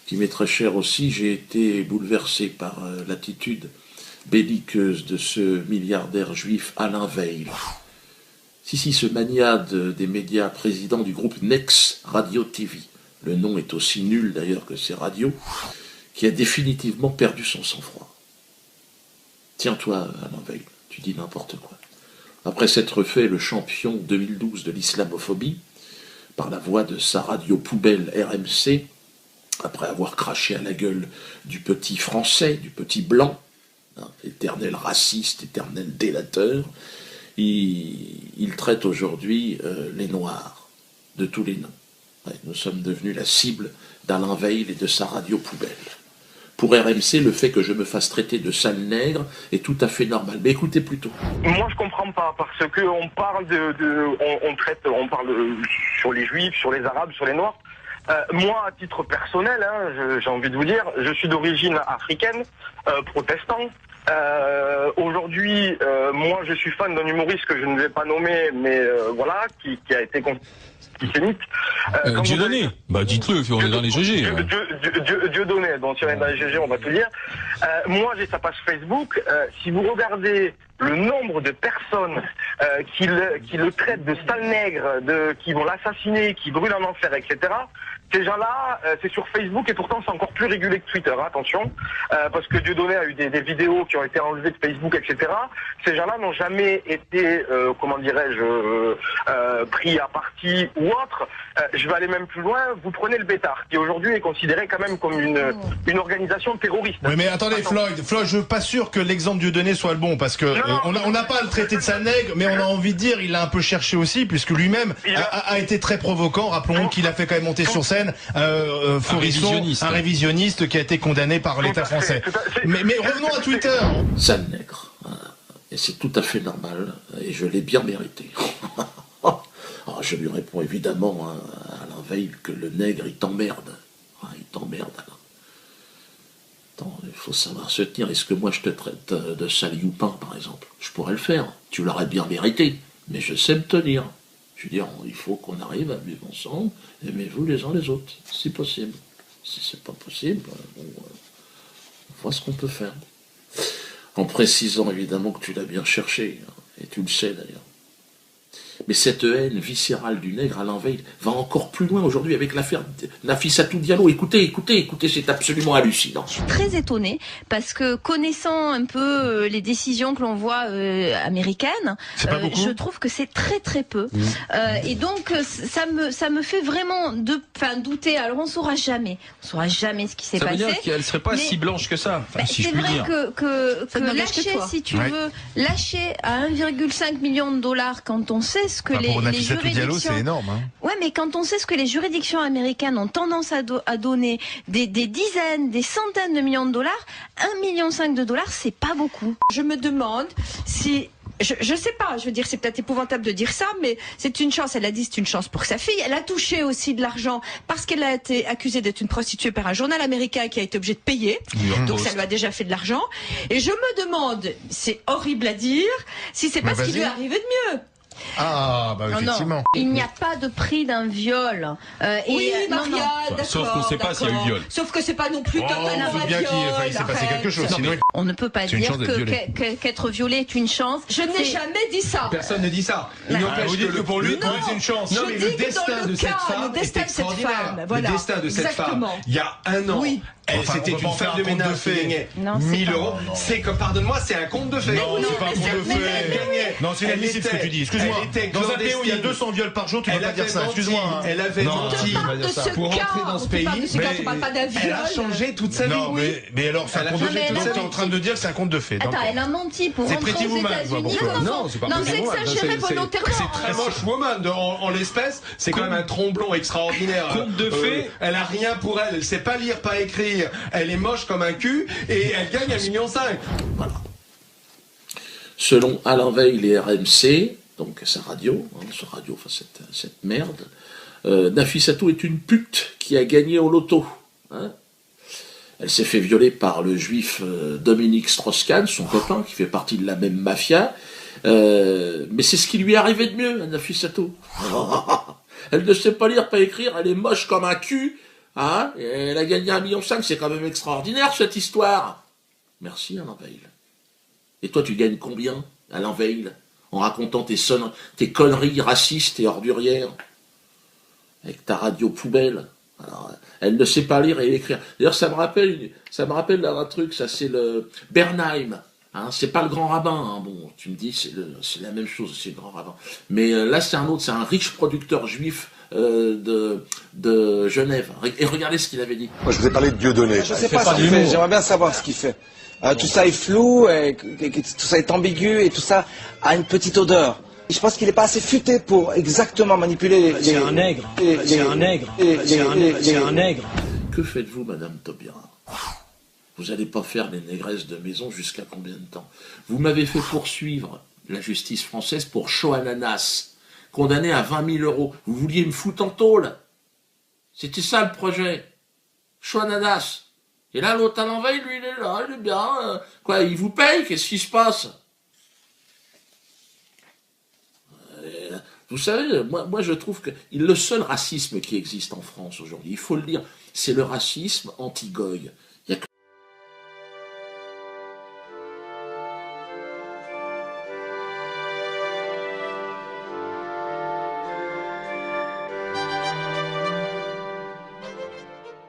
qui m'est très cher aussi. J'ai été bouleversé par l'attitude belliqueuse de ce milliardaire juif Alain Veil. Si, ce maniade des médias, président du groupe Nex Radio TV, le nom est aussi nul d'ailleurs que ses radios, qui a définitivement perdu son sang-froid. Tiens-toi, Alain Veil, tu dis n'importe quoi. Après s'être fait le champion 2012 de l'islamophobie, par la voix de sa radio poubelle RMC, après avoir craché à la gueule du petit français, du petit blanc, éternel raciste, éternel délateur, il traite aujourd'hui les Noirs de tous les noms. Ouais, nous sommes devenus la cible d'Alain Veil et de sa radio poubelle. Pour RMC, le fait que je me fasse traiter de sale nègre est tout à fait normal. Mais écoutez plutôt. Moi, je comprends pas, parce que on parle on parle sur les Juifs, sur les Arabes, sur les Noirs. Moi, à titre personnel, j'ai envie de vous dire, je suis d'origine africaine, protestant. Aujourd'hui, moi, je suis fan d'un humoriste que je ne vais pas nommer, mais voilà, qui a été antisémite. Dieudonné, dites-le, on est dans les GG. Dieudonné, donc si on est dans les GG, on va tout dire. Moi, j'ai sa page Facebook. Si vous regardez le nombre de personnes qui le traitent de sale nègre, qui vont l'assassiner, qui brûlent en enfer, etc., ces gens-là, c'est sur Facebook et pourtant c'est encore plus régulé que Twitter, attention, parce que Dieudonné a eu des vidéos qui ont été enlevées de Facebook, etc. Ces gens-là n'ont jamais été, pris à partie ou autre. Je vais aller même plus loin, vous prenez le Bétard, qui aujourd'hui est considéré quand même comme une organisation terroriste. Oui, mais attendez, Floyd, je suis pas sûr que l'exemple Dieudonné soit le bon, parce que on n'a pas à le traiter de sale nègre, mais on a envie de dire, il l'a un peu cherché aussi, puisque lui-même a été très provoquant. Rappelons qu'il a fait quand même monter sur scène un révisionniste qui a été condamné par l'État français. Mais revenons à Twitter. Sale nègre. Et c'est tout à fait normal, et je l'ai bien mérité. Alors, je lui réponds évidemment à Alain Veil que le nègre, il t'emmerde. Il t'emmerde, Alain. Attends, il faut savoir se tenir. Est-ce que moi je te traite de sale youpin, par exemple? Je pourrais le faire. Tu l'aurais bien mérité. Mais je sais me tenir. Je veux dire, il faut qu'on arrive à vivre ensemble. Aimez-vous les uns les autres, si possible. Si c'est pas possible, on voit ce qu'on peut faire. En précisant évidemment que tu l'as bien cherché, et tu le sais d'ailleurs. Mais cette haine viscérale du nègre, Alain Veil, va encore plus loin aujourd'hui avec l'affaire Nafissatou Diallo. Écoutez, c'est absolument hallucinant. Je suis très étonnée parce que connaissant un peu les décisions que l'on voit américaines, je trouve que c'est très très peu. Et donc ça me fait vraiment douter. Alors on saura jamais ce qui s'est passé. Ça veut dire qu'elle serait pas si blanche que ça. Si c'est vrai que lâcher, si tu veux, lâcher à 1,5 million de dollars quand on sait ce que les juridictions... Diallo, c'est énorme. Ouais, mais quand on sait ce que les juridictions américaines ont tendance à donner des dizaines, des centaines de millions de dollars, 1,5 million de dollars, c'est pas beaucoup. Je me demande si... Je sais pas, je veux dire, c'est peut-être épouvantable de dire ça, mais c'est une chance, elle a dit c'est une chance pour sa fille. Elle a touché aussi de l'argent parce qu'elle a été accusée d'être une prostituée par un journal américain qui a été obligé de payer. Donc ça lui a déjà fait de l'argent. Et je me demande, c'est horrible à dire, si c'est pas ce qui lui est arrivé de mieux. Effectivement. Non, il n'y a pas de prix d'un viol. Oui, Maria, d'accord. Sauf qu'on ne sait pas s'il y a eu viol. Sauf que c'est pas non plus totalement on sait bien qu'il s'est passé quelque chose. Sinon, on ne peut pas dire qu'être violé est une chance. Je n'ai jamais dit ça. Personne ne dit ça. Il n'empêche que pour lui, c'est une chance. Non, mais le destin de cette femme est extraordinaire. Le destin de cette femme, il y a un an, c'était une femme de ménage qui gagnait 1000 euros. C'est que, pardonne-moi, c'est un conte de fées. Non, c'est pas un conte de fées. Non, c'est inadmissible ce que tu dis. Excuse-moi. Dans un pays où il y a 200 viols par jour, tu ne peux pas dire ça. Excuse-moi. Elle avait menti pour rentrer dans ce pays. Elle a changé toute sa vie. Non, mais alors, c'est un conte de fées. Donc, tu es en train de dire que c'est un conte de fées. Attends, elle a menti pour rentrer aux États-Unis. Non, c'est pas Non, c'est exagéré volontairement. C'est très moche, woman. En l'espèce, c'est quand même un tromblon extraordinaire. Conte de fées. Elle a rien pour elle. Elle sait pas lire, pas écrire. Elle est moche comme un cul et elle gagne 1,5 million. Voilà. Selon Alain Veil et RMC, donc sa radio, cette merde, Nafissatou est une pute qui a gagné au loto. Elle s'est fait violer par le juif Dominique Strauss-Kahn, son copain, qui fait partie de la même mafia. Mais c'est ce qui lui est arrivé de mieux, à Nafissatou. Elle ne sait pas lire, pas écrire, elle est moche comme un cul. Ah, elle a gagné 1,5 million, c'est quand même extraordinaire cette histoire. Merci Alain Veil. Et toi, tu gagnes combien, Alain Veil, en racontant tes conneries racistes et ordurières, avec ta radio poubelle? Alors, elle ne sait pas lire et écrire. D'ailleurs, ça me rappelle un truc, ça c'est le Bernheim. Hein, c'est pas le grand rabbin. Hein. Bon, tu me dis, c'est la même chose, c'est le grand rabbin. Mais là, c'est un autre, c'est un riche producteur juif de Genève. Et regardez ce qu'il avait dit. Moi, je vous ai parlé de Dieudonné. Je sais pas ce qu'il fait. J'aimerais bien savoir ce qu'il fait. Tout ça est flou, et tout ça est ambigu, et tout ça a une petite odeur. Je pense qu'il n'est pas assez futé pour exactement manipuler les... C'est un nègre. C'est un nègre. C'est un nègre. Que faites-vous, Madame Taubira? Vous n'allez pas faire les négresses de maison jusqu'à combien de temps? Vous m'avez fait poursuivre la justice française pour Choananas, condamné à 20 000 €. Vous vouliez me foutre en tôle. C'était ça le projet. Choananas. Et là, l'autre Alain Veil, lui, il est là, il est bien. Quoi, il vous paye? Qu'est-ce qui se passe? Vous savez, moi je trouve que le seul racisme qui existe en France aujourd'hui, il faut le dire, c'est le racisme anti-goy.